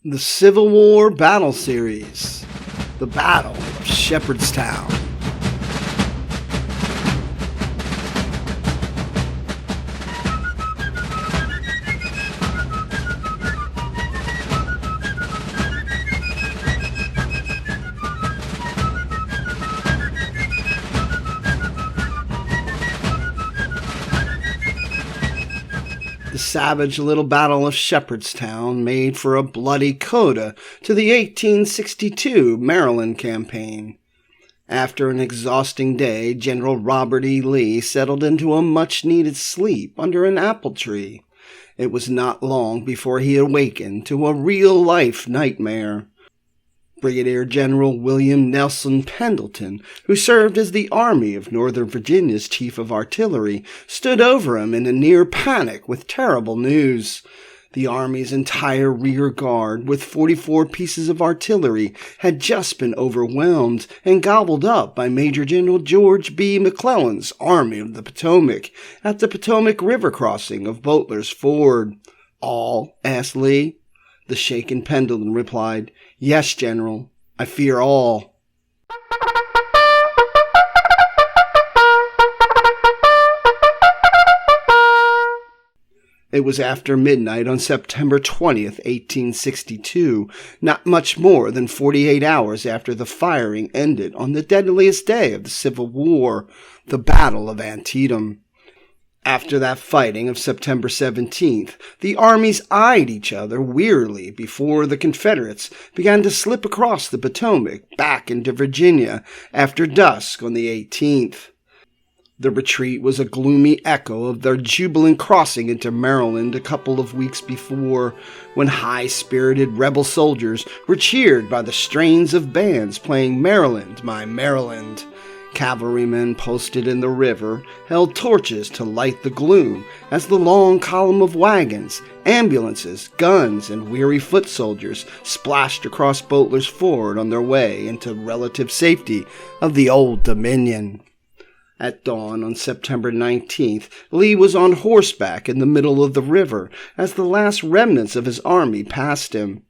The Civil War Battle Series, the Battle of Shepherdstown. The savage little Battle of Shepherdstown made for a bloody coda to the 1862 Maryland campaign. After an exhausting day, General Robert E. Lee settled into a much-needed sleep under an apple tree. It was not long before he awakened to a real-life nightmare. Brigadier General William N. Pendleton, who served as the Army of Northern Virginia's Chief of Artillery, stood over him in a near panic with terrible news. The Army's entire rear guard, with 44 pieces of artillery, had just been overwhelmed and gobbled up by Major General George B. McClellan's Army of the Potomac at the Potomac River crossing of Boteler's Ford. "All?" asked Lee. The shaken Pendleton replied, "Yes, General, I fear all." It was after midnight on September 20th, 1862, not much more than 48 hours after the firing ended on the deadliest day of the Civil War, the Battle of Antietam. After that fighting of September 17th, the armies eyed each other wearily before the Confederates began to slip across the Potomac back into Virginia after dusk on the 18th. The retreat was a gloomy echo of their jubilant crossing into Maryland a couple of weeks before, when high-spirited rebel soldiers were cheered by the strains of bands playing "Maryland, My Maryland." Cavalrymen posted in the river held torches to light the gloom as the long column of wagons, ambulances, guns, and weary foot soldiers splashed across Boteler's Ford on their way into relative safety of the Old Dominion. At dawn on September 19th, Lee was on horseback in the middle of the river as the last remnants of his army passed him.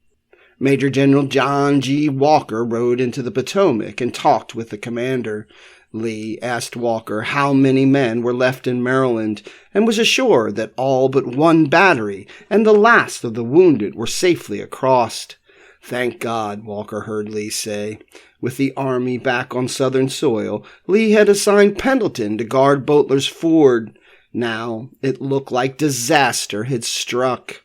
Major General John G. Walker rode into the Potomac and talked with the commander. Lee asked Walker how many men were left in Maryland and was assured that all but one battery and the last of the wounded were safely across. "Thank God," Walker heard Lee say. With the army back on Southern soil, Lee had assigned Pendleton to guard Boteler's Ford. Now it looked like disaster had struck.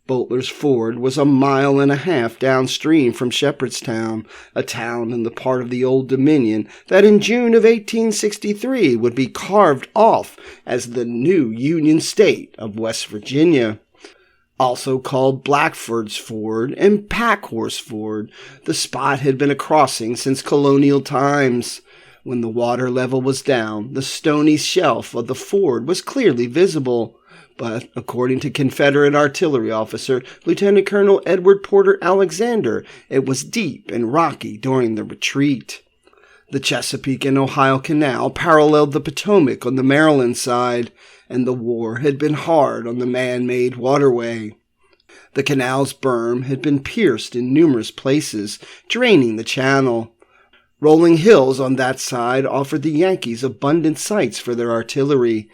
Boteler's Ford was a mile and a half downstream from Shepherdstown, a town in the part of the Old Dominion that in June of 1863 would be carved off as the new Union State of West Virginia. Also called Blackford's Ford and Packhorse Ford, the spot had been a crossing since colonial times. When the water level was down, the stony shelf of the ford was clearly visible. But, according to Confederate artillery officer Lieutenant Colonel Edward Porter Alexander, it was deep and rocky during the retreat. The Chesapeake and Ohio Canal paralleled the Potomac on the Maryland side, and the war had been hard on the man-made waterway. The canal's berm had been pierced in numerous places, draining the channel. Rolling hills on that side offered the Yankees abundant sights for their artillery.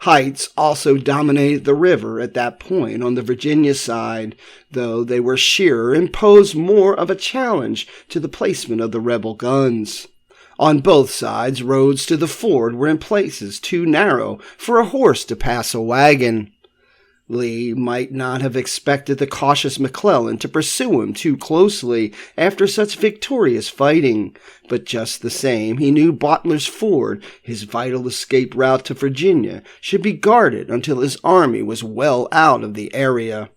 Heights also dominated the river at that point on the Virginia side, though they were sheerer and posed more of a challenge to the placement of the rebel guns. On both sides, roads to the ford were in places too narrow for a horse to pass a wagon. Lee might not have expected the cautious McClellan to pursue him too closely after such victorious fighting, but just the same he knew Boteler's Ford, his vital escape route to Virginia, should be guarded until his army was well out of the area.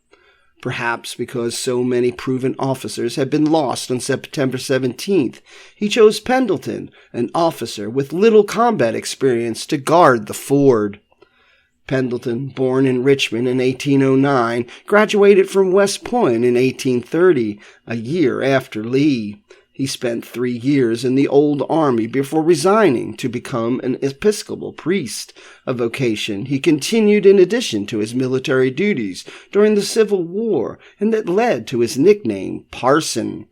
Perhaps because so many proven officers had been lost on September 17th, he chose Pendleton, an officer with little combat experience, to guard the ford. Pendleton, born in Richmond in 1809, graduated from West Point in 1830, a year after Lee. He He spent 3 years in the Old Army before resigning to become an Episcopal priest, a vocation he continued in addition to his military duties during the Civil War, and that led to his nickname, Parson.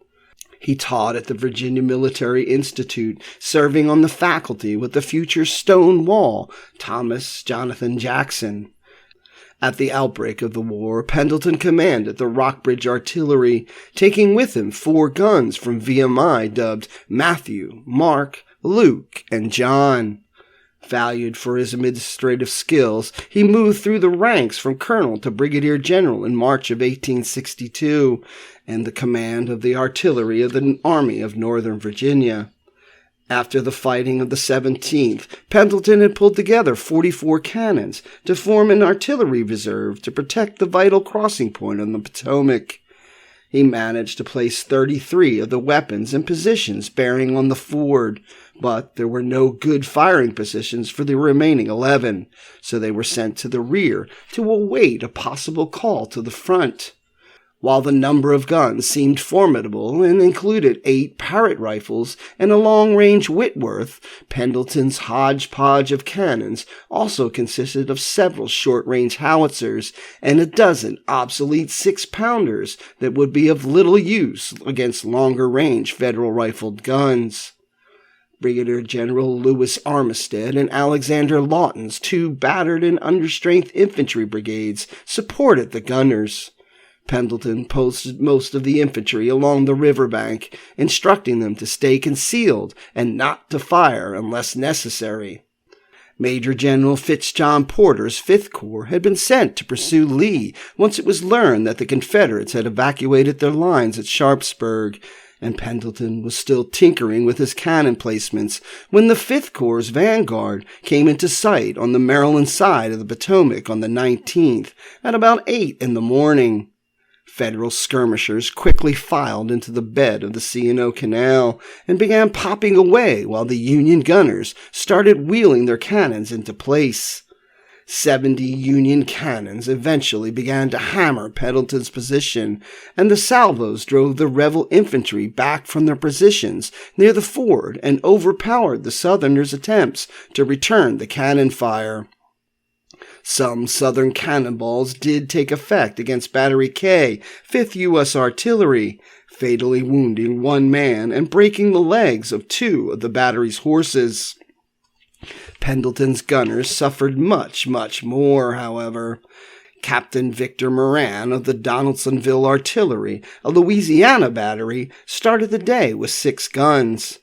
He taught at the Virginia Military Institute, serving on the faculty with the future Stonewall Thomas Jonathan Jackson. At the outbreak of the war, Pendleton commanded the Rockbridge Artillery, taking with him 4 guns from VMI dubbed Matthew, Mark, Luke, and John. Valued for his administrative skills, he moved through the ranks from colonel to brigadier general in March of 1862, and the command of the artillery of the Army of Northern Virginia. After the fighting of the 17th, Pendleton had pulled together 44 cannons to form an artillery reserve to protect the vital crossing point on the Potomac. He managed to place 33 of the weapons in positions bearing on the ford, but there were no good firing positions for the remaining 11, so they were sent to the rear to await a possible call to the front. While the number of guns seemed formidable and included 8 Parrott rifles and a long-range Whitworth, Pendleton's hodgepodge of cannons also consisted of several short-range howitzers and a dozen obsolete 6-pounders that would be of little use against longer-range Federal rifled guns. Brigadier General Lewis Armistead and Alexander Lawton's 2 battered and understrength infantry brigades supported the gunners. Pendleton posted most of the infantry along the riverbank, instructing them to stay concealed and not to fire unless necessary. Major General Fitz Porter's 5th Corps had been sent to pursue Lee once it was learned that the Confederates had evacuated their lines at Sharpsburg, and Pendleton was still tinkering with his cannon placements when the 5th Corps' vanguard came into sight on the Maryland side of the Potomac on the 19th at about 8 in the morning. Federal skirmishers quickly filed into the bed of the C&O Canal and began popping away while the Union gunners started wheeling their cannons into place. 70 Union cannons eventually began to hammer Pendleton's position, and the salvos drove the rebel infantry back from their positions near the ford and overpowered the Southerners' attempts to return the cannon fire. Some Southern cannonballs did take effect against Battery K, 5th U.S. Artillery, fatally wounding 1 man and breaking the legs of 2 of the battery's horses. Pendleton's gunners suffered much more, however. Captain Victor Moran of the Donaldsonville Artillery, a Louisiana battery, started the day with 6 guns.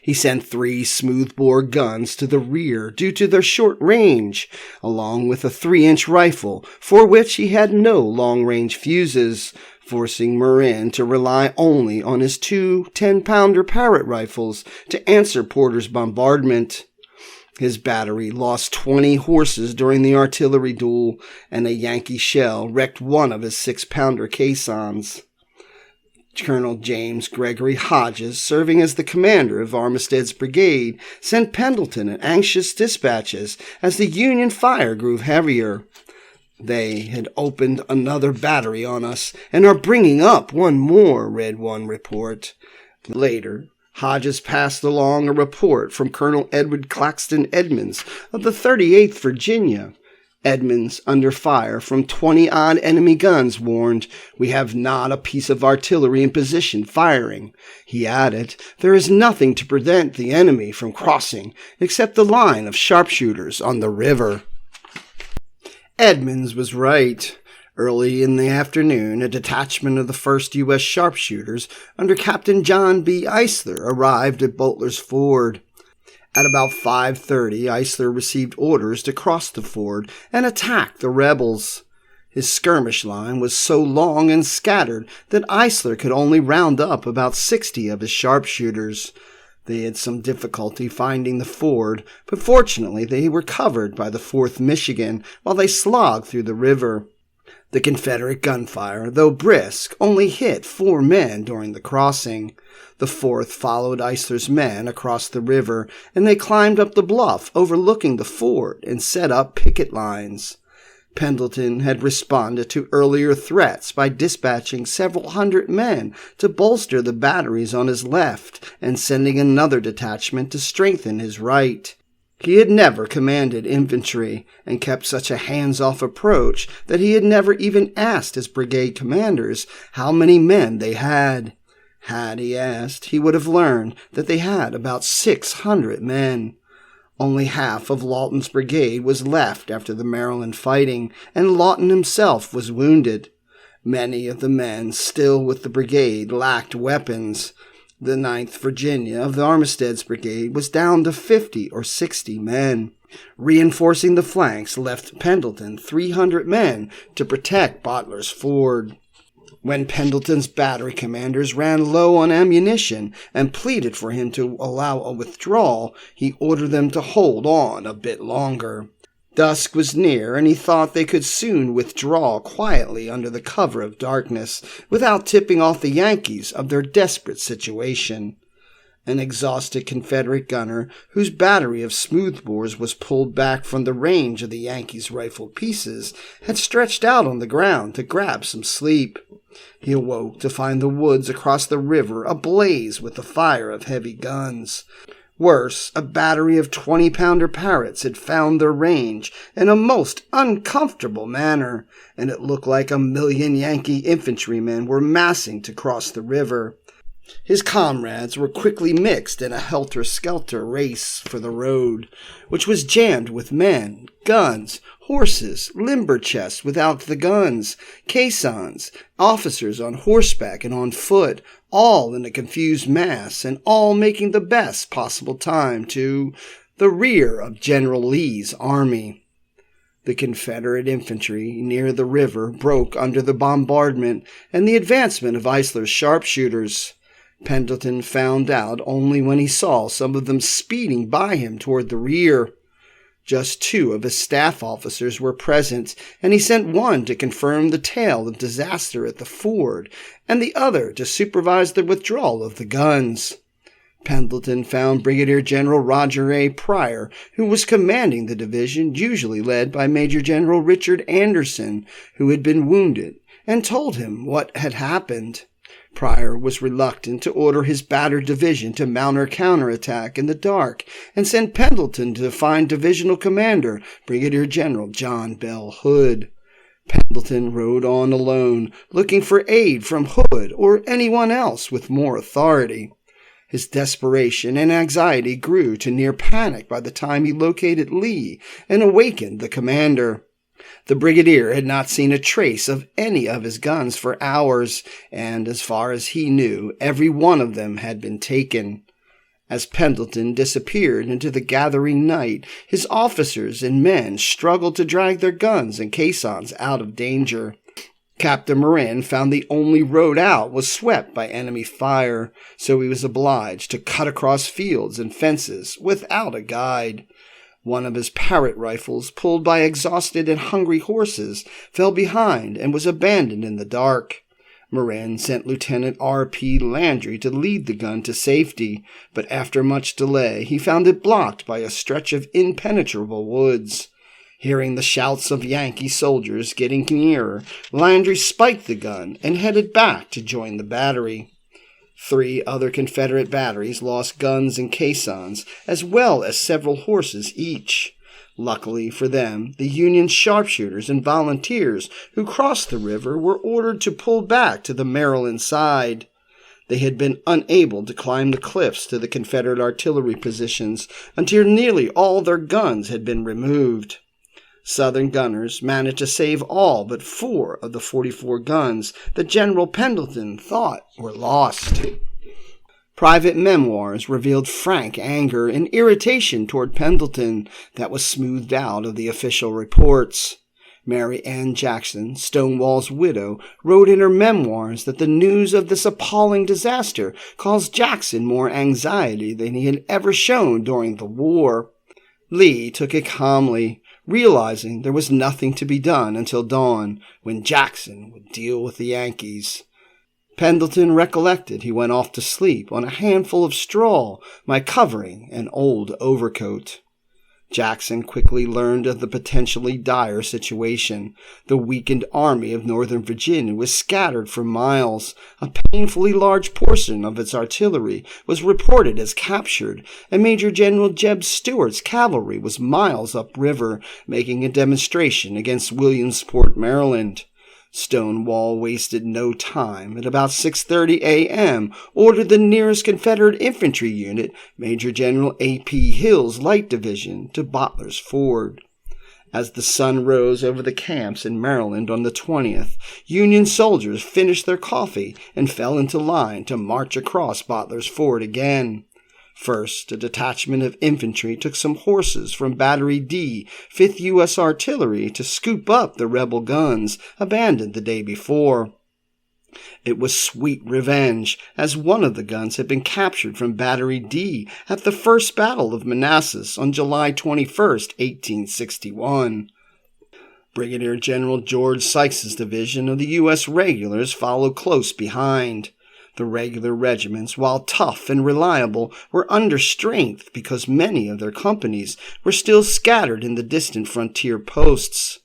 He sent 3 smoothbore guns to the rear due to their short range, along with a 3-inch rifle, for which he had no long-range fuses, forcing Moran to rely only on his 2 10-pounder Parrott rifles to answer Porter's bombardment. His battery lost 20 horses during the artillery duel, and a Yankee shell wrecked one of his 6-pounder caissons. Colonel James Gregory Hodges, serving as the commander of Armistead's brigade, sent Pendleton anxious dispatches as the Union fire grew heavier. "They had opened another battery on us and are bringing up one more," read one report. Later, Hodges passed along a report from Colonel Edward Claxton Edmonds of the 38th Virginia. Edmonds, under fire from 20-odd enemy guns, warned, "We have not a piece of artillery in position firing." He added, "There is nothing to prevent the enemy from crossing except the line of sharpshooters on the river." Edmonds was right. Early in the afternoon, a detachment of the 1st U.S. Sharpshooters under Captain John B. Eisler arrived at Boteler's Ford. At about 5:30, Eisler received orders to cross the ford and attack the rebels. His skirmish line was so long and scattered that Eisler could only round up about 60 of his sharpshooters. They had some difficulty finding the ford, but fortunately they were covered by the 4th Michigan while they slogged through the river. The Confederate gunfire, though brisk, only hit 4 men during the crossing. The 4th followed Eisler's men across the river, and they climbed up the bluff overlooking the ford and set up picket lines. Pendleton had responded to earlier threats by dispatching several hundred men to bolster the batteries on his left and sending another detachment to strengthen his right. He had never commanded infantry and kept such a hands-off approach that he had never even asked his brigade commanders how many men they had. Had he asked, he would have learned that they had about 600 men. Only half of Lawton's brigade was left after the Maryland fighting, and Lawton himself was wounded. Many of the men still with the brigade lacked weapons. The 9th Virginia of the Armistead's brigade was down to 50 or 60 men. Reinforcing the flanks left Pendleton 300 men to protect Boteler's ford. When Pendleton's battery commanders ran low on ammunition and pleaded for him to allow a withdrawal, he ordered them to hold on a bit longer. Dusk was near, and he thought they could soon withdraw quietly under the cover of darkness, without tipping off the Yankees of their desperate situation. An exhausted Confederate gunner, whose battery of smoothbores was pulled back from the range of the Yankees' rifled pieces, had stretched out on the ground to grab some sleep. He awoke to find the woods across the river ablaze with the fire of heavy guns. Worse, a battery of 20-pounder Parrotts had found their range in a most uncomfortable manner, and it looked like 1,000,000 Yankee infantrymen were massing to cross the river. His comrades were quickly mixed in a helter-skelter race for the road, which was jammed with men, guns, horses, limber chests without the guns, caissons, officers on horseback and on foot, all in a confused mass, and all making the best possible time to the rear of General Lee's army. The Confederate infantry near the river broke under the bombardment and the advancement of Eisler's sharpshooters. Pendleton found out only when he saw some of them speeding by him toward the rear. Just 2 of his staff officers were present, and he sent one to confirm the tale of disaster at the ford, and the other to supervise the withdrawal of the guns. Pendleton found Brigadier General Roger A. Pryor, who was commanding the division usually led by Major General Richard Anderson, who had been wounded, and told him what had happened. Pryor was reluctant to order his battered division to mount or counterattack in the dark and send Pendleton to find divisional commander Brigadier General John Bell Hood. Pendleton rode on alone, looking for aid from Hood or anyone else with more authority. His desperation and anxiety grew to near panic by the time he located Lee and awakened the commander. The brigadier had not seen a trace of any of his guns for hours, and as far as he knew, every one of them had been taken. As Pendleton disappeared into the gathering night, his officers and men struggled to drag their guns and caissons out of danger. Captain Morin found the only road out was swept by enemy fire, so he was obliged to cut across fields and fences without a guide. One of his Parrott rifles, pulled by exhausted and hungry horses, fell behind and was abandoned in the dark. Morin sent Lieutenant R.P. Landry to lead the gun to safety, but after much delay he found it blocked by a stretch of impenetrable woods. Hearing the shouts of Yankee soldiers getting nearer, Landry spiked the gun and headed back to join the battery. 3 other Confederate batteries lost guns and caissons, as well as several horses each. Luckily for them, the Union sharpshooters and volunteers who crossed the river were ordered to pull back to the Maryland side. They had been unable to climb the cliffs to the Confederate artillery positions until nearly all their guns had been removed. Southern gunners managed to save all but 4 of the 44 guns that General Pendleton thought were lost. Private memoirs revealed frank anger and irritation toward Pendleton that was smoothed out of the official reports. Mary Ann Jackson, Stonewall's widow, wrote in her memoirs that the news of this appalling disaster caused Jackson more anxiety than he had ever shown during the war. Lee took it calmly, realizing there was nothing to be done until dawn, when Jackson would deal with the Yankees. Pendleton recollected he went off to sleep on a handful of straw, my covering and old overcoat. Jackson quickly learned of the potentially dire situation. The weakened army of Northern Virginia was scattered for miles. A painfully large portion of its artillery was reported as captured, and Major General Jeb Stuart's cavalry was miles upriver, making a demonstration against Williamsport, Maryland. Stonewall wasted no time. At about 6:30 a.m., ordered the nearest Confederate infantry unit, Major General A.P. Hill's Light Division, to Boteler's Ford. As the sun rose over the camps in Maryland on the 20th, Union soldiers finished their coffee and fell into line to march across Boteler's Ford again. First, a detachment of infantry took some horses from Battery D, 5th U.S. Artillery, to scoop up the rebel guns abandoned the day before. It was sweet revenge, as one of the guns had been captured from Battery D at the First Battle of Manassas on July 21, 1861. Brigadier General George Sykes's division of the U.S. Regulars followed close behind. The regular regiments, while tough and reliable, were under strength because many of their companies were still scattered in the distant frontier posts.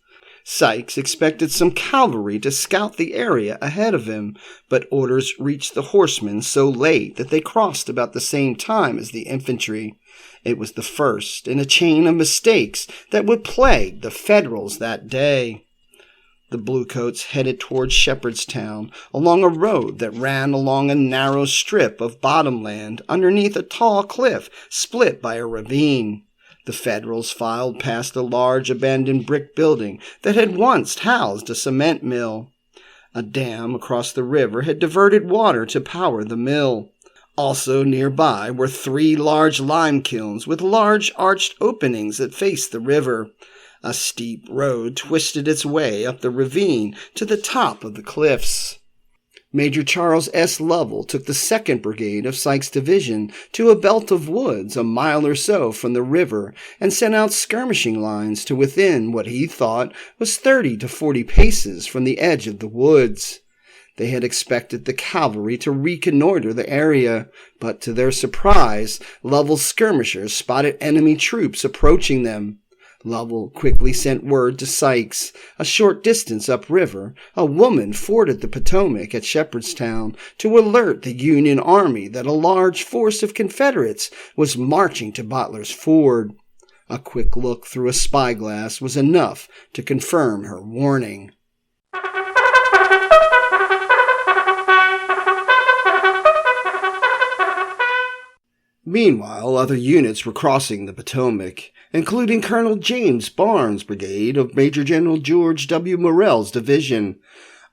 Sykes expected some cavalry to scout the area ahead of him, but orders reached the horsemen so late that they crossed about the same time as the infantry. It was the first in a chain of mistakes that would plague the Federals that day. The Bluecoats headed towards Shepherdstown along a road that ran along a narrow strip of bottomland underneath a tall cliff split by a ravine. The Federals filed past a large abandoned brick building that had once housed a cement mill. A dam across the river had diverted water to power the mill. Also nearby were 3 large lime kilns with large arched openings that faced the river. A steep road twisted its way up the ravine to the top of the cliffs. Major Charles S. Lovell took the 2nd Brigade of Sykes' division to a belt of woods a mile or so from the river and sent out skirmishing lines to within what he thought was 30 to 40 paces from the edge of the woods. They had expected the cavalry to reconnoiter the area, but to their surprise, Lovell's skirmishers spotted enemy troops approaching them. Lovell quickly sent word to Sykes. A short distance upriver, a woman forded the Potomac at Shepherdstown to alert the Union Army that a large force of Confederates was marching to Boteler's Ford. A quick look through a spyglass was enough to confirm her warning. Meanwhile, other units were crossing the Potomac, including Colonel James Barnes' brigade of Major General George W. Morrell's division.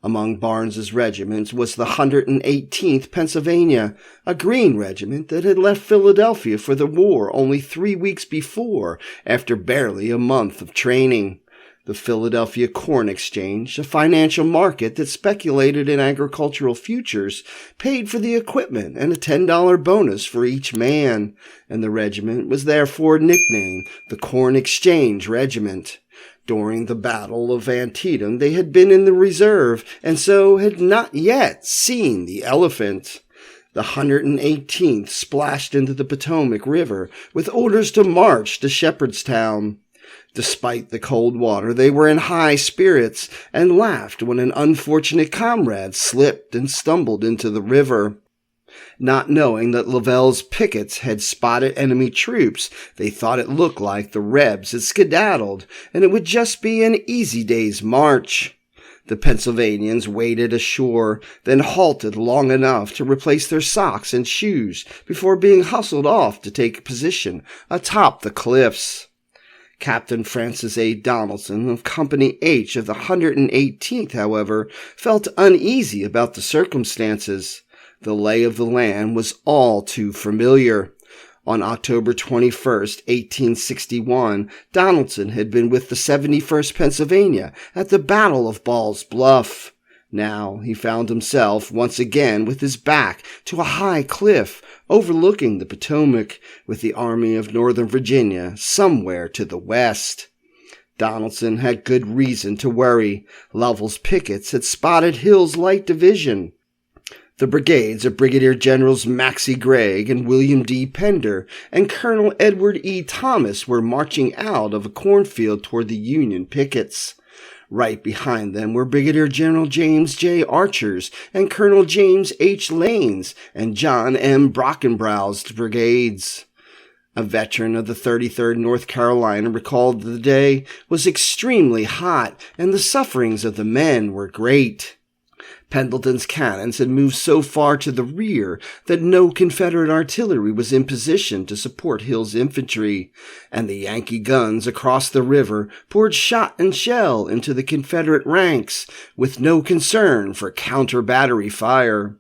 Among Barnes's regiments was the 118th Pennsylvania, a Green regiment that had left Philadelphia for the war only 3 weeks before, after barely a month of training. The Philadelphia Corn Exchange, a financial market that speculated in agricultural futures, paid for the equipment and a $10 bonus for each man, and the regiment was therefore nicknamed the Corn Exchange Regiment. During the Battle of Antietam, they had been in the reserve, and so had not yet seen the elephant. The 118th splashed into the Potomac River with orders to march to Shepherdstown. Despite the cold water, they were in high spirits and laughed when an unfortunate comrade slipped and stumbled into the river. Not knowing that Lavelle's pickets had spotted enemy troops, they thought it looked like the Rebs had skedaddled, and it would just be an easy day's march. The Pennsylvanians waded ashore, then halted long enough to replace their socks and shoes before being hustled off to take position atop the cliffs. Captain Francis A. Donaldson of Company H of the 118th, however, felt uneasy about the circumstances. The lay of the land was all too familiar. On October 21, 1861, Donaldson had been with the 71st Pennsylvania at the Battle of Ball's Bluff. Now he found himself once again with his back to a high cliff overlooking the Potomac, with the Army of Northern Virginia somewhere to the west. Donaldson had good reason to worry. Lovell's pickets had spotted Hill's light division. The brigades of Brigadier Generals Maxcy Gregg and William D. Pender and Colonel Edward E. Thomas were marching out of a cornfield toward the Union pickets. Right behind them were Brigadier General James J. Archer's and Colonel James H. Lane's and John M. Brockenbrow's brigades. A veteran of the 33rd North Carolina recalled that the day was extremely hot and the sufferings of the men were great. Pendleton's cannons had moved so far to the rear that no Confederate artillery was in position to support Hill's infantry, and the Yankee guns across the river poured shot and shell into the Confederate ranks with no concern for counter-battery fire.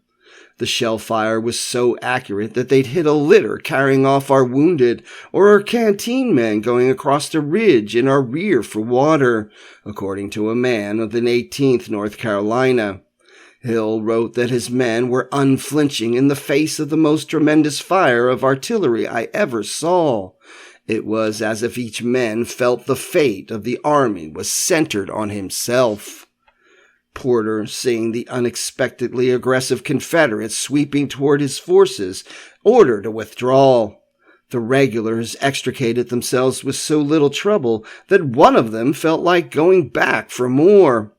The shell fire was so accurate that they'd hit a litter carrying off our wounded or our canteen men going across the ridge in our rear for water, according to a man of the 18th North Carolina. Hill wrote that his men were unflinching in the face of the most tremendous fire of artillery I ever saw. It was as if each man felt the fate of the army was centered on himself. Porter, seeing the unexpectedly aggressive Confederates sweeping toward his forces, ordered a withdrawal. The regulars extricated themselves with so little trouble that one of them felt like going back for more.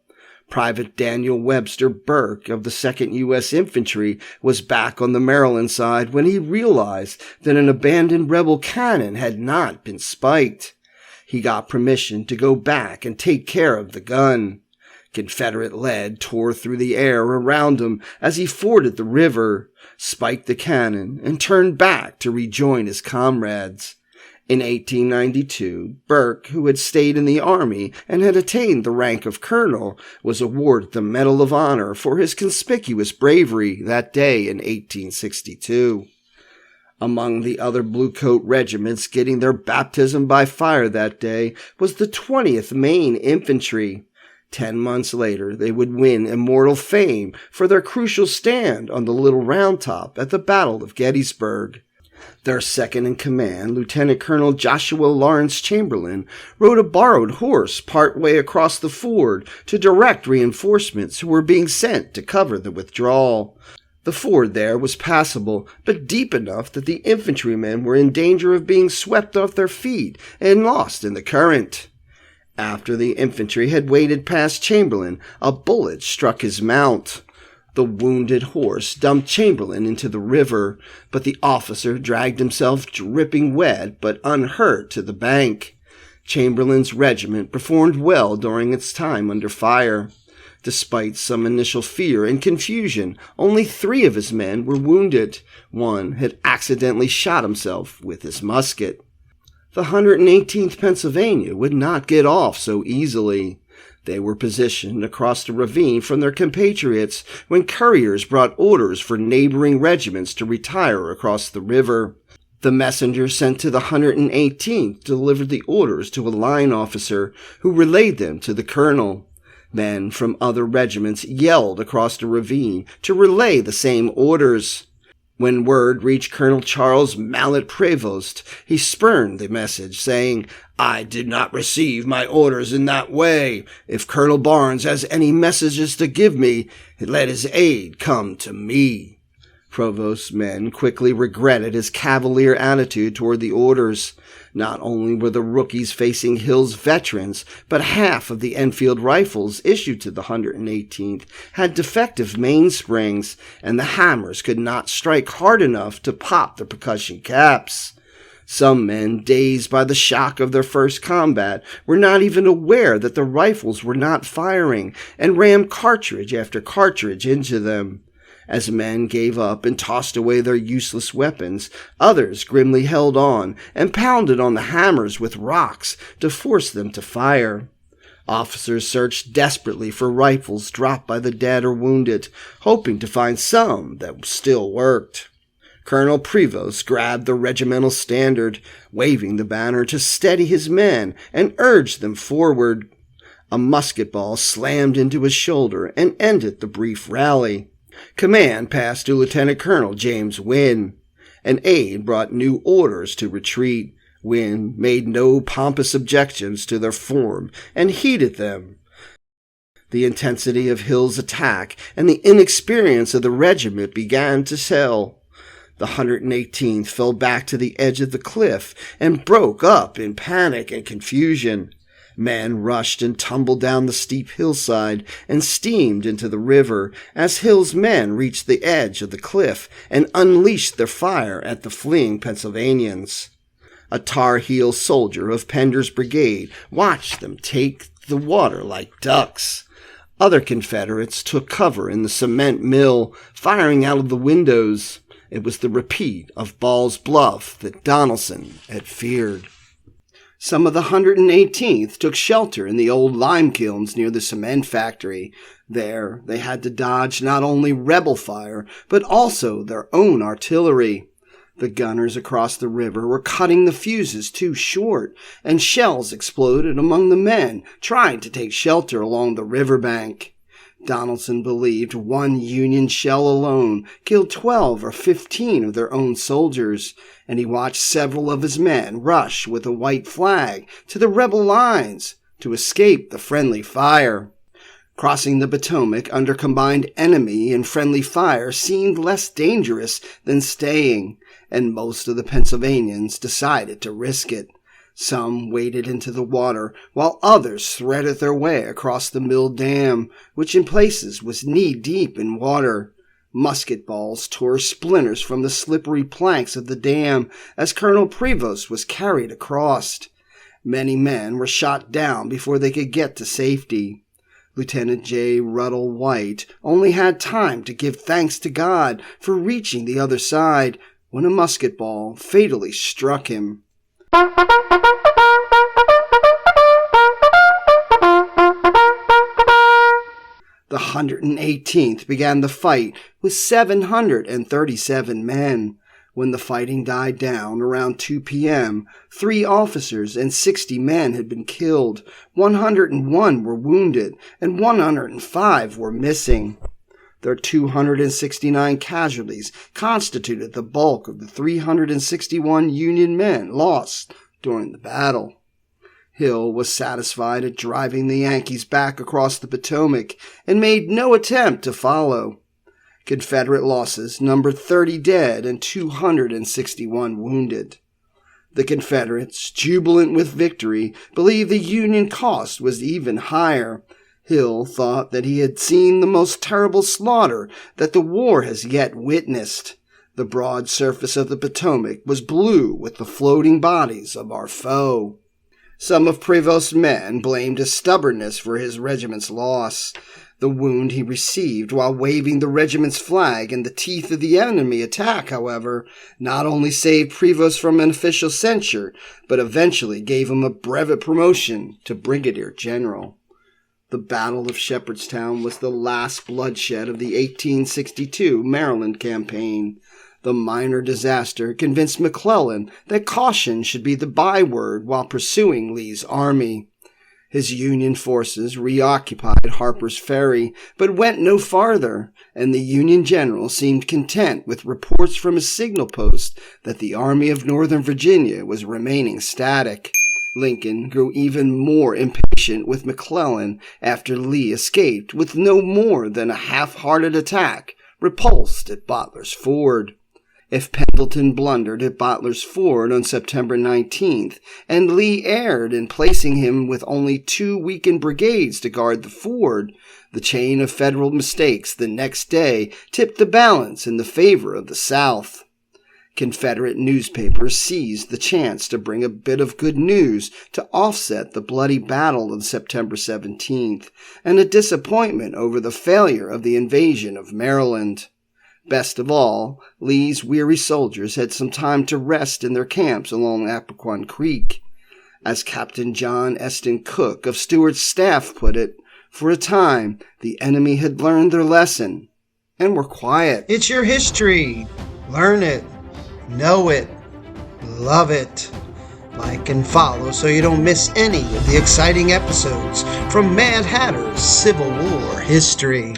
Private Daniel Webster Burke of the 2nd U.S. Infantry was back on the Maryland side when he realized that an abandoned rebel cannon had not been spiked. He got permission to go back and take care of the gun. Confederate lead tore through the air around him as he forded the river, spiked the cannon, and turned back to rejoin his comrades. In 1892, Burke, who had stayed in the Army and had attained the rank of colonel, was awarded the Medal of Honor for his conspicuous bravery that day in 1862. Among the other bluecoat regiments getting their baptism by fire that day was the 20th Maine Infantry. 10 months later, they would win immortal fame for their crucial stand on the Little Round Top at the Battle of Gettysburg. Their second-in-command, Lieutenant Colonel Joshua Lawrence Chamberlain, rode a borrowed horse part way across the ford to direct reinforcements who were being sent to cover the withdrawal. The ford there was passable, but deep enough that the infantrymen were in danger of being swept off their feet and lost in the current. After the infantry had waded past Chamberlain, a bullet struck his mount. The wounded horse dumped Chamberlain into the river, but the officer dragged himself dripping wet but unhurt to the bank. Chamberlain's regiment performed well during its time under fire. Despite some initial fear and confusion, only 3 of his men were wounded. One had accidentally shot himself with his musket. The 118th Pennsylvania would not get off so easily. They were positioned across the ravine from their compatriots when couriers brought orders for neighboring regiments to retire across the river. The messenger sent to the 118th delivered the orders to a line officer, who relayed them to the colonel. Men from other regiments yelled across the ravine to relay the same orders. When word reached Colonel Charles Mallet Prevost, he spurned the message, saying, "I did not receive my orders in that way. If Colonel Barnes has any messages to give me, let his aid come to me." Provost's men quickly regretted his cavalier attitude toward the orders. Not only were the rookies facing Hill's veterans, but half of the Enfield rifles issued to the 118th had defective mainsprings, and the hammers could not strike hard enough to pop the percussion caps. Some men, dazed by the shock of their first combat, were not even aware that the rifles were not firing, and rammed cartridge after cartridge into them. As men gave up and tossed away their useless weapons, others grimly held on and pounded on the hammers with rocks to force them to fire. Officers searched desperately for rifles dropped by the dead or wounded, hoping to find some that still worked. Colonel Prevost grabbed the regimental standard, waving the banner to steady his men and urge them forward. A musket ball slammed into his shoulder and ended the brief rally. Command passed to Lieutenant Colonel James Wynn. An aide brought new orders to retreat. Wynn made no pompous objections to their form and heeded them. The intensity of Hill's attack and the inexperience of the regiment began to tell. The 118th fell back to the edge of the cliff and broke up in panic and confusion. Men rushed and tumbled down the steep hillside and steamed into the river as Hill's men reached the edge of the cliff and unleashed their fire at the fleeing Pennsylvanians. A Tar Heel soldier of Pender's brigade watched them take the water like ducks. Other Confederates took cover in the cement mill, firing out of the windows. It was the repeat of Ball's Bluff that Donelson had feared. Some of the 118th took shelter in the old lime kilns near the cement factory. There, they had to dodge not only rebel fire, but also their own artillery. The gunners across the river were cutting the fuses too short, and shells exploded among the men trying to take shelter along the riverbank. Donelson believed one Union shell alone killed 12 or 15 of their own soldiers, and he watched several of his men rush with a white flag to the rebel lines to escape the friendly fire. Crossing the Potomac under combined enemy and friendly fire seemed less dangerous than staying, and most of the Pennsylvanians decided to risk it. Some waded into the water, while others threaded their way across the mill dam, which in places was knee-deep in water. Musket balls tore splinters from the slippery planks of the dam as Colonel Prevost was carried across. Many men were shot down before they could get to safety. Lieutenant J. Ruddle White only had time to give thanks to God for reaching the other side when a musket ball fatally struck him. The 118th began the fight with 737 men. When the fighting died down around 2 p.m., 3 officers and 60 men had been killed, 101 were wounded, and 105 were missing. Their 269 casualties constituted the bulk of the 361 Union men lost during the battle. Hill was satisfied at driving the Yankees back across the Potomac and made no attempt to follow. Confederate losses numbered 30 dead and 261 wounded. The Confederates, jubilant with victory, believed the Union cost was even higher. Hill thought that he had seen the most terrible slaughter that the war has yet witnessed. The broad surface of the Potomac was blue with the floating bodies of our foe. Some of Prevost's men blamed his stubbornness for his regiment's loss. The wound he received while waving the regiment's flag in the teeth of the enemy attack, however, not only saved Prevost from an official censure, but eventually gave him a brevet promotion to Brigadier General. The Battle of Shepherdstown was the last bloodshed of the 1862 Maryland campaign. The minor disaster convinced McClellan that caution should be the byword while pursuing Lee's army. His Union forces reoccupied Harper's Ferry, but went no farther, and the Union general seemed content with reports from his signal post that the Army of Northern Virginia was remaining static. Lincoln grew even more impatient with McClellan after Lee escaped with no more than a half-hearted attack, repulsed at Boteler's Ford. If Pendleton blundered at Boteler's Ford on September 19th, and Lee erred in placing him with only 2 weakened brigades to guard the ford, the chain of Federal mistakes the next day tipped the balance in the favor of the South. Confederate newspapers seized the chance to bring a bit of good news to offset the bloody battle of September 17th, and a disappointment over the failure of the invasion of Maryland. Best of all, Lee's weary soldiers had some time to rest in their camps along Appoquin Creek. As Captain John Eston Cook of Stuart's staff put it, for a time the enemy had learned their lesson and were quiet. It's your history. Learn it, know it, love it. Like and follow so you don't miss any of the exciting episodes from Mad Hatter's Civil War history.